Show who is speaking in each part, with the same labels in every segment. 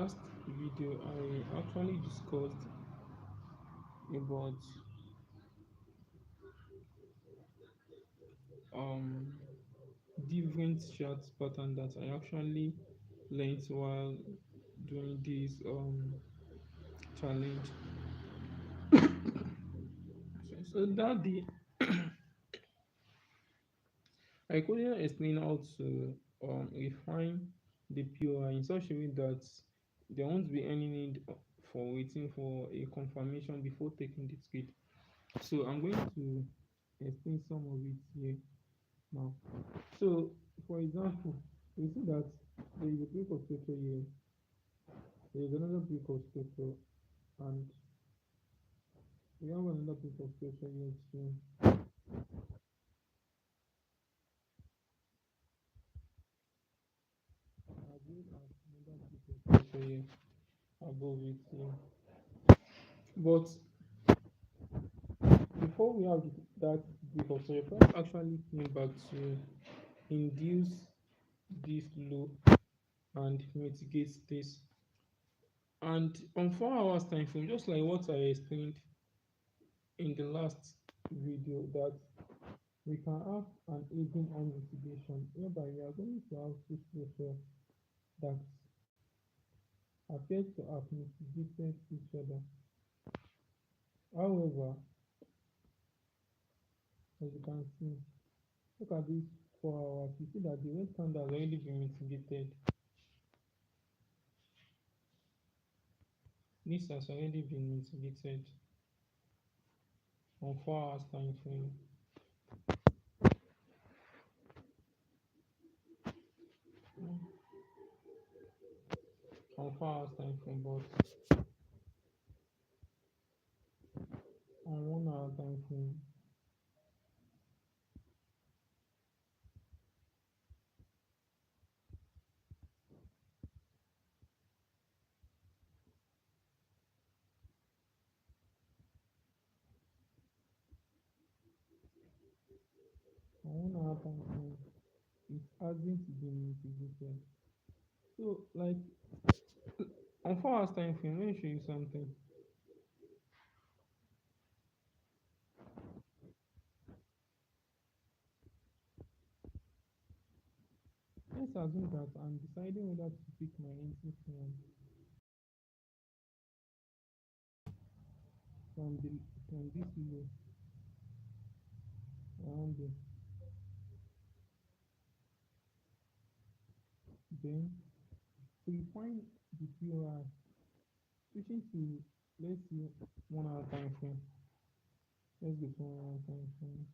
Speaker 1: last video, I actually discussed about um different chat pattern that I actually learned while doing this challenge. So that day, I couldn't explain how to refine the POI in such a way that there won't be any need for waiting for a confirmation before taking the trade. So I'm going to explain some of it here now. So, for example, we see that there is a break of structure here, there is another break of structure, and we have another break of structure here too. Again, another break of structure here above it here. But before we have that break of structure, price actually came back to induce this low and mitigate this. And on 4 hours time frame, just like what I explained in the last video, that we can have an aging on mitigation whereby we are going to have two structure that appears to have mitigated each other. However, as you can see, look at this 4 hours, you see that the red candle has already been mitigated. This has already been mitigated on 4 hours time frame. On 4 hours time frame, but on 1 hour time frame, on 1 hour time frame, it hasn't been mitigated. So, like on 4 hours time frame, let me show you something. Let's assume that I'm deciding whether to pick my entry from the from this low around there. Then to refine the POI, switching to, let's see, 1 hour time frame. Let's go to 1 hour time frame.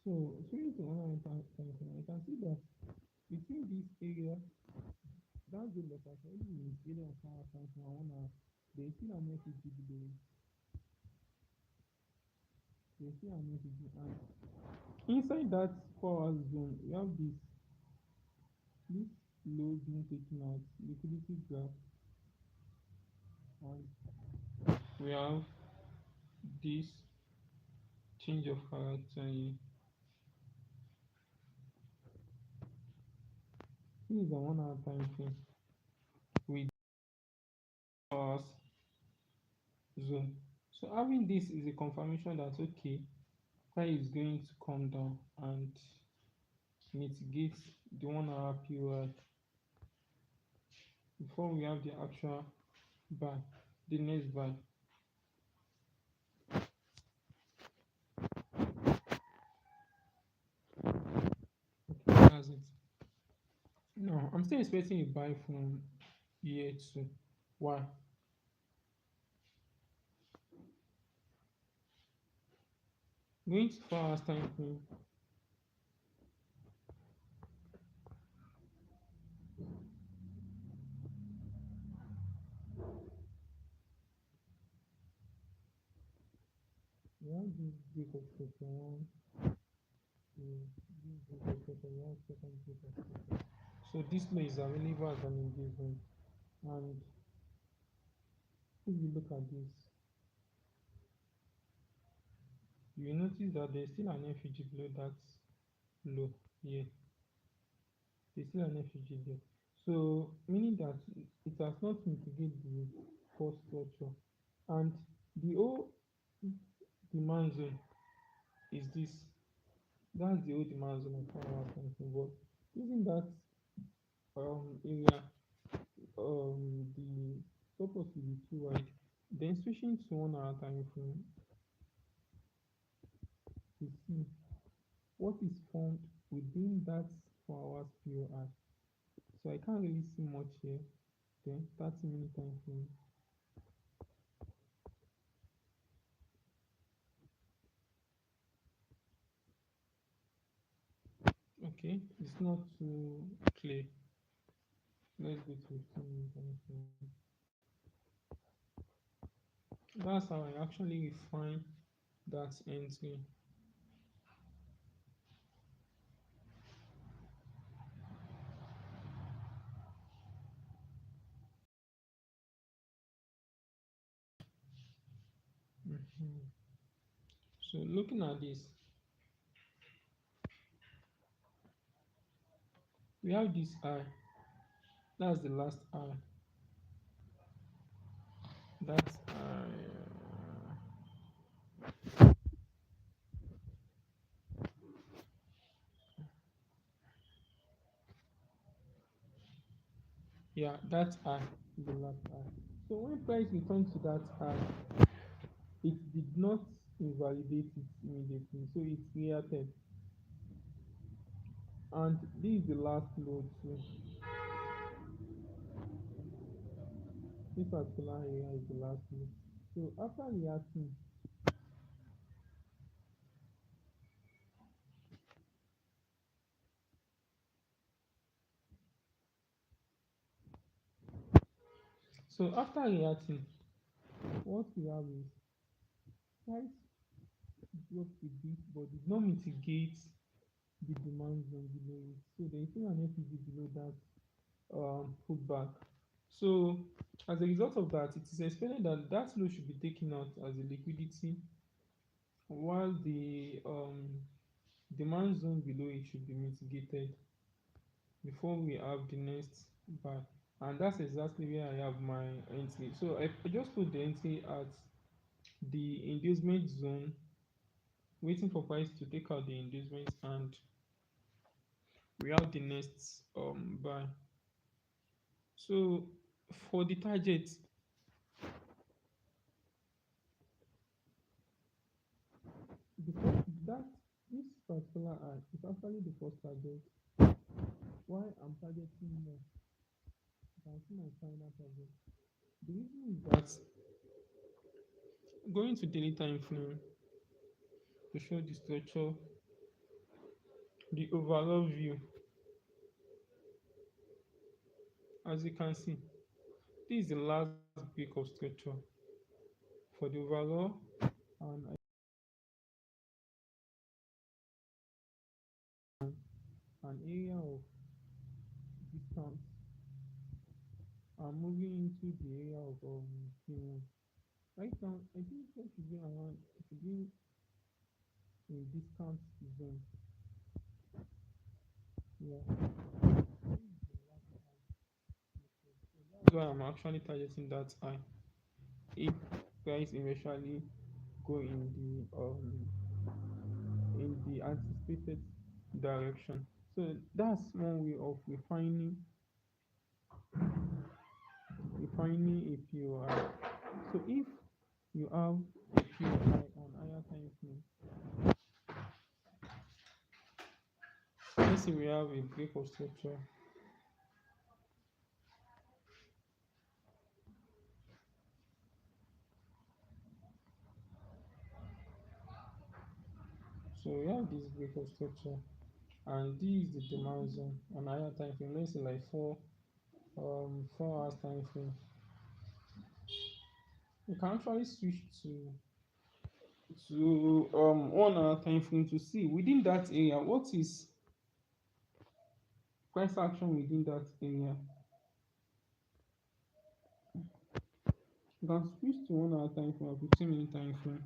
Speaker 1: So switching to 1 hour time frame, I can see that between this area, that zone that has already been area of 1 hour time frame and 1 hour, there is still an FEG below it. There is still an FEG, and inside that 4 hour zone, we have this low being taken out, liquidity graph, and we have this change of character here. This is a 1 hour time frame with hours zone. So having this is a confirmation that okay, price is going to come down and mitigate the 1 hour period before we have the actual buy, the next buy. Okay, that's it. No, I'm still expecting a buy from year two. Why? Going to 4 hours time frame, we have this break of structure one, two, this break of structure, we have second break of structure. So this low is available as an engagement. And if you look at this, you will notice that there's still an FUG below that low here. There's still an FUG there. So meaning that it has not mitigated the core structure. And the whole demand zone is this. That's the whole demand zone of our country. But using that area, the purpose will be too wide. Then switching to 1 hour time frame to see what is formed within that 4 hours POI. So I can't really see much here. Then 30-minute time frame. Okay, it's not too clear. Let's go to 15-minute time frame. That's how I actually refine that entry. Mhm. So looking at this, we have this I. That's the last I. That's yeah, that's I, the last I. So when price returns to that I, it did not invalidate it immediately, so it reacted. And this is the last load too. This particular area is the last load. So after reacting, what we have is price dropped a bit, but did not mitigate the demand zone below it. So there is still an FEG below that pullback. So as a result of that, it is expected that that low should be taken out as a liquidity, while the demand zone below it should be mitigated before we have the next buy. And that's exactly where I have my entry. So I just put the entry at the inducement zone, waiting for price to take out the inducement, and we have the next buy. So for the target, because that this particular eye is actually the first target. Why I'm targeting more? You can see my final target. The reason is that going to daily time frame to show the structure, the overall view, as you can see, this is the last break of structure for the overall, and an area of discount. I'm moving into the area of Q1. Right now, I think it should be around, it should be in discount zone. Yeah, that's why I'm actually targeting that high. If price eventually go in the anticipated direction. So that's one way of refining a POI. So if you have a POI on higher time frame, let's say we have a break of structure. So we have this break of structure, and this is the demand zone on higher time frame. Let's say like 4 hours time frame. You can actually switch to 1 hour time frame to see within that area what is price action within that area. You can switch to 1 hour time frame or 15-minute time frame.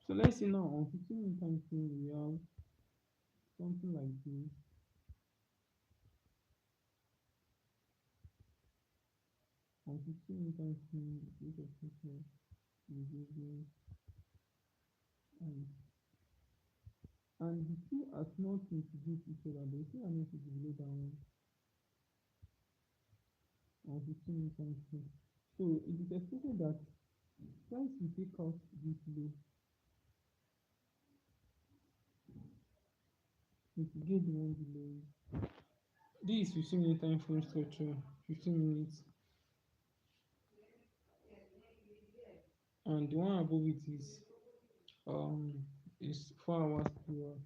Speaker 1: So let's say now on 15-minute time frame we have something like this. On 15-minute time frame, this of people behaving and the two as not introduce each other, they still are need to be below that one on 15-minute time frame. So it is expected that once we take out this low, mitigate the one below it. This is 15-minute time frame structure, 15 minutes, and the one above it um is 4 hours per.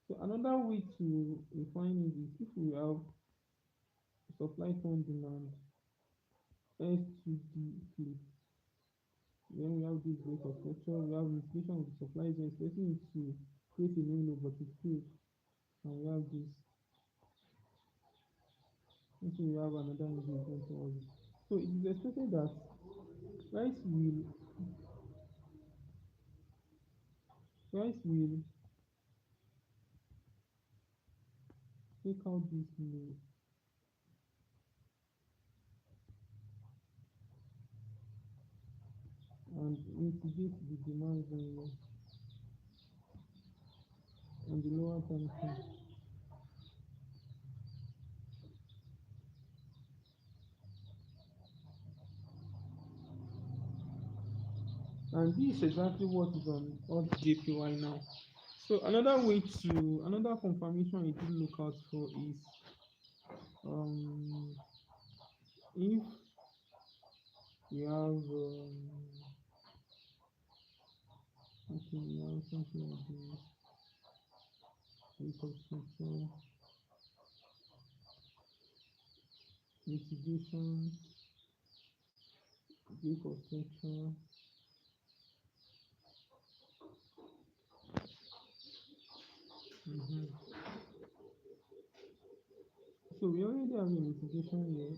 Speaker 1: So another way to refine it is if we have supply turn demand S to D flip. Then we have this break of structure, we have mitigation of the supply is expecting it to create a new low but it failed. And we have this, until we have another engagement towards it. So it is expected that price will price will take out this low and mitigate the demand zone on the lower time frame. And this is exactly what is on JPY now. So another confirmation you do look out for is um if we have okay, we have something like this reconstruction, mitigation, reconstruction. Mm-hmm. So we already have a mitigation here,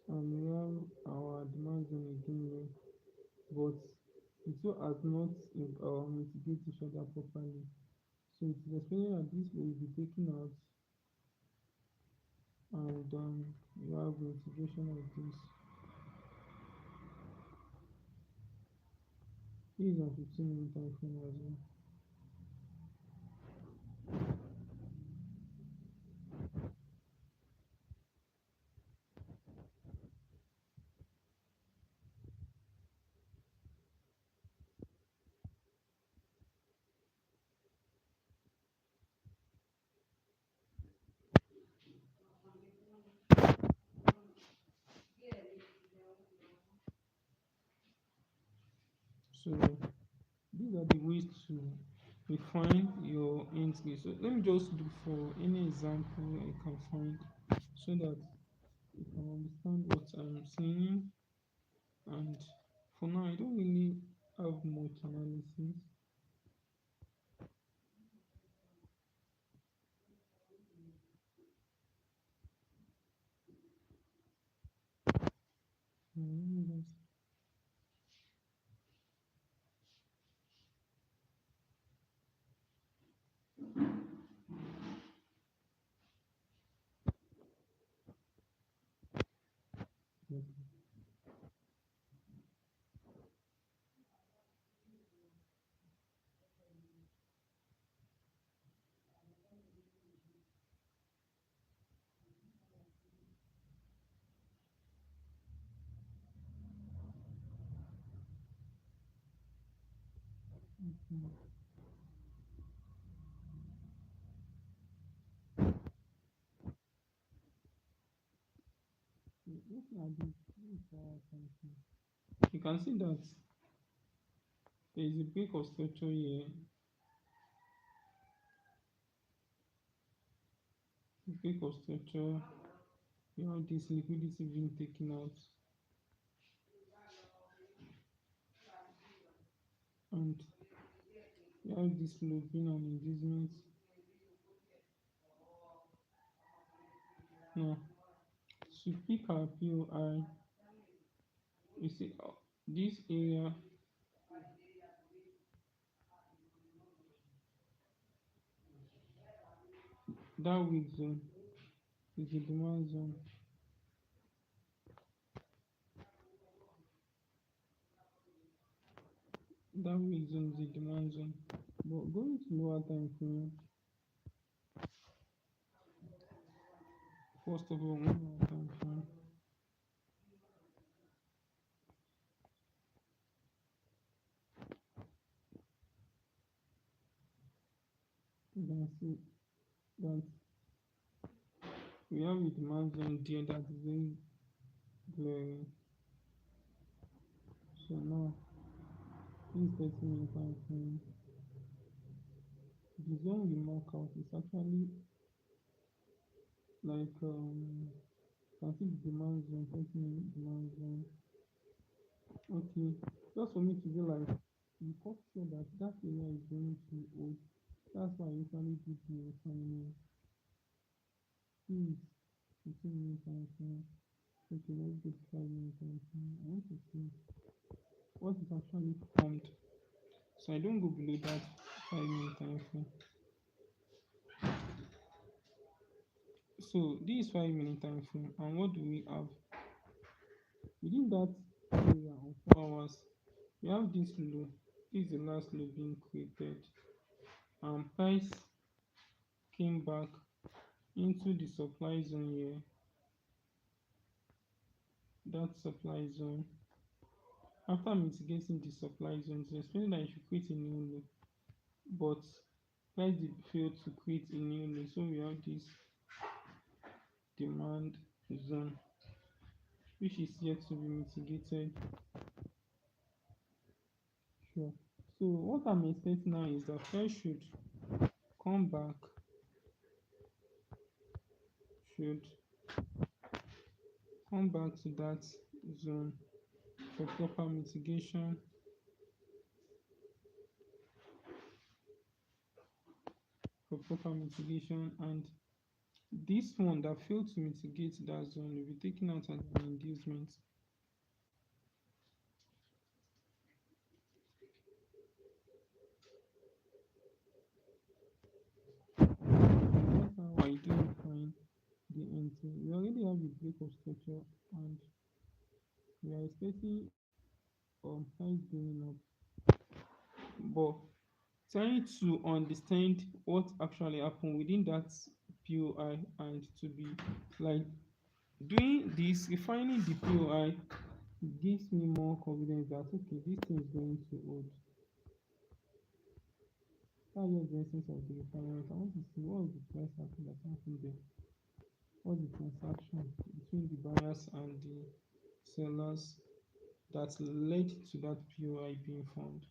Speaker 1: and we have our demand zone again here, but the two has not mitigate each other properly. So it is explaining that this will be taken out, and you have mitigation of this. This is on 15-minute time frame as well. So these are the ways to refine your entry. So let me just look for any example I can find so that you can understand what I'm saying. And for now, I don't really have much analysis. Let me just okay. Okay. So looking at this for our country, you can see that there is a break of structure here, break of structure. You have this liquidity being taken out, and you have this low being an inducement. No. to pick our POI, you see this area, that weak zone is the demand zone. That weak zone is the demand zone. But going to lower time frame, first of all, lower time frame, you can see that we have a demand zone there that is very glaring. So now, this 30-minute time frame, the zone we mark out is actually like can see the demand zone, 30-minute demand zone. Okay, just for me to be like, you got sure that that area is going to hold. That's why I usually do the assignment. Please, 15-minute time frame. Okay, let's get 5-minute time frame. I want to see what is actually formed. So I don't go below that 5-minute time frame. So this is 5-minute time frame, and what do we have within that area of 4 hours? We have this low. This is the last low being created, and price came back into the supply zone here. That supply zone. After mitigating the supply zone, it's explaining that you should create a new low, but price did fail to create a new low. So we have this demand zone, which is yet to be mitigated. Sure. So what I'm expecting now is that price come back, should come back to that zone for proper mitigation, and this one that failed to mitigate that zone will be taken out as an inducement. And that's how I do define the entry. We already have a break of structure, and we are expecting price going up, but trying to understand what actually happened within that POI, and to be like doing this, refining the POI gives me more confidence that okay, this thing is going to hold. That's just the essence of the refinement. I want to see what is the price action that happened there. What's the transaction between the buyers and the sellers that led to that POI being formed.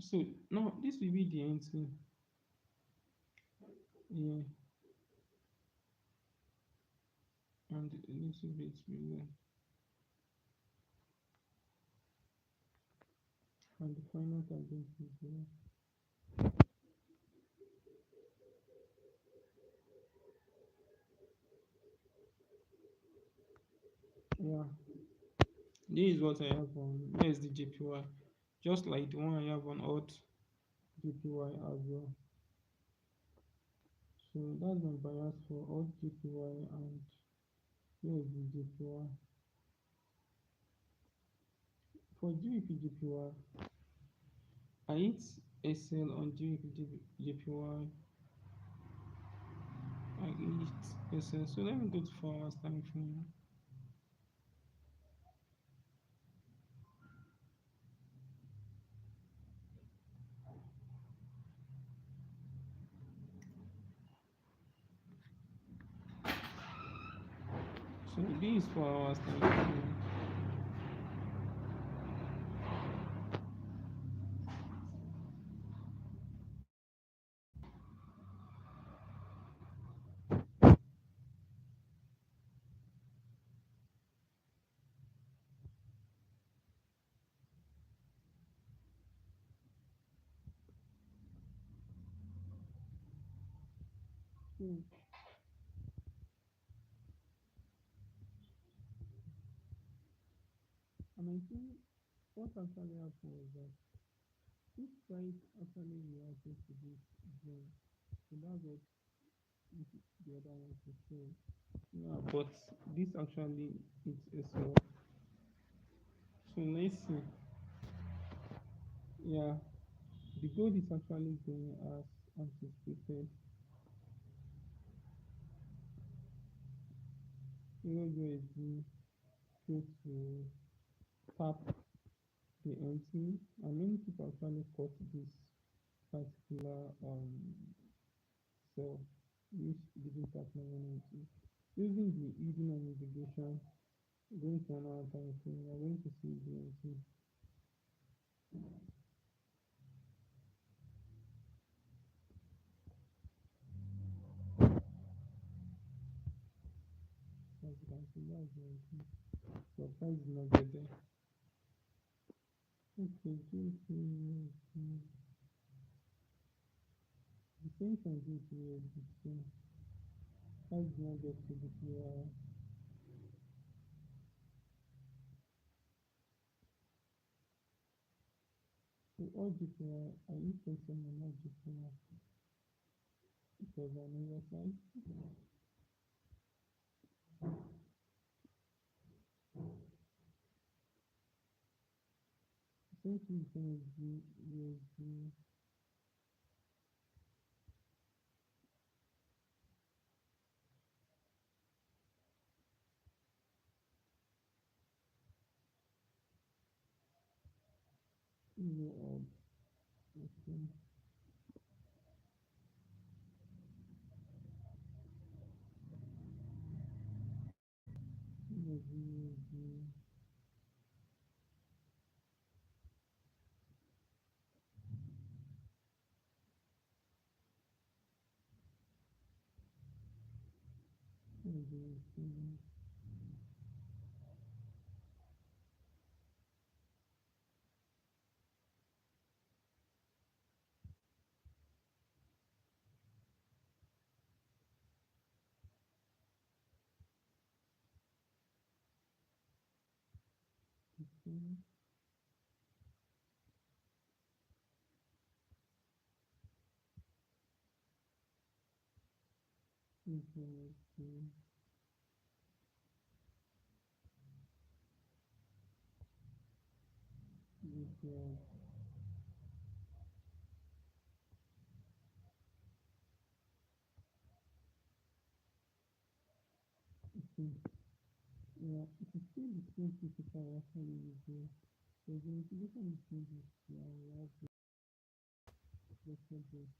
Speaker 1: So now this will be the entry. Yeah, and a little bit below. And the final target is there. Yeah, this is what I have on USD JPY, just like the one I have on Alt JPY as well. So that's my bias for Alt JPY and USD JPY. For GBP JPY, I hit a sell on GBP JPY. I hit a sell. So let me go to 4 hours time frame. So this is 4 hours time frame. So, and I think what actually happened was that this site actually reacted to this drone. So that's what the other one to say. Yeah, but this actually it's as well. So let's see. Yeah, the goal is actually going as anticipated. Even though it's been failed to tap the empty, and many people actually caught this particular cell which didn't tap 990. Using the hidden and navigation, going to another time frame, we are going to see the empty. As you can see, that's the empty. So price is not get there. Okay, the same can do to the same. Price is not get to the PR. So all GPR, I use person and not GPR because I know your side. Same thing is going to be USD. Euro or okay. USD. USD. Okay. USD. USD. Okay. Yeah, it is still the same principle I actually use here. So the integration between this, yeah, we have the project.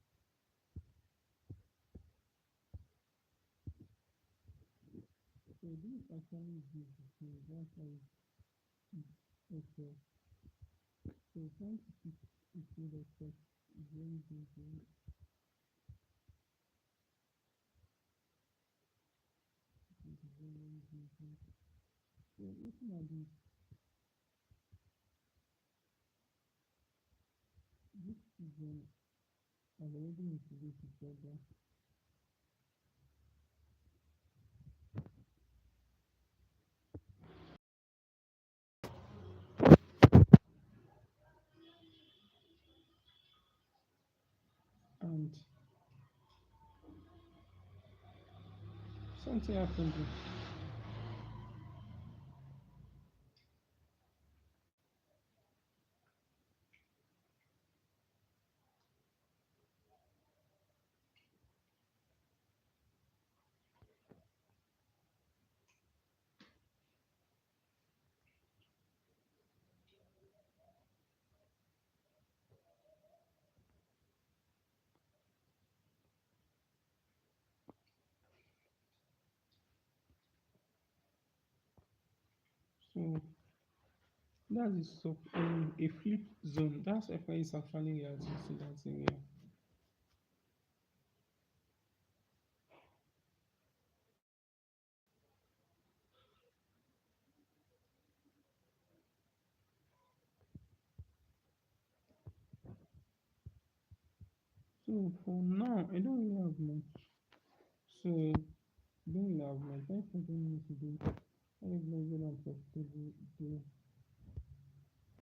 Speaker 1: So this actually gives the same. That's why it's okay. So trying to keep it with respect is very good. It is very, very good. So looking at this season has already introduced each other. And something happened. So that is so a flip zone. That's why it's actually reacting to that area. So for now, I don't really have much. So doing that, my time for doing it today, I will and profitable day.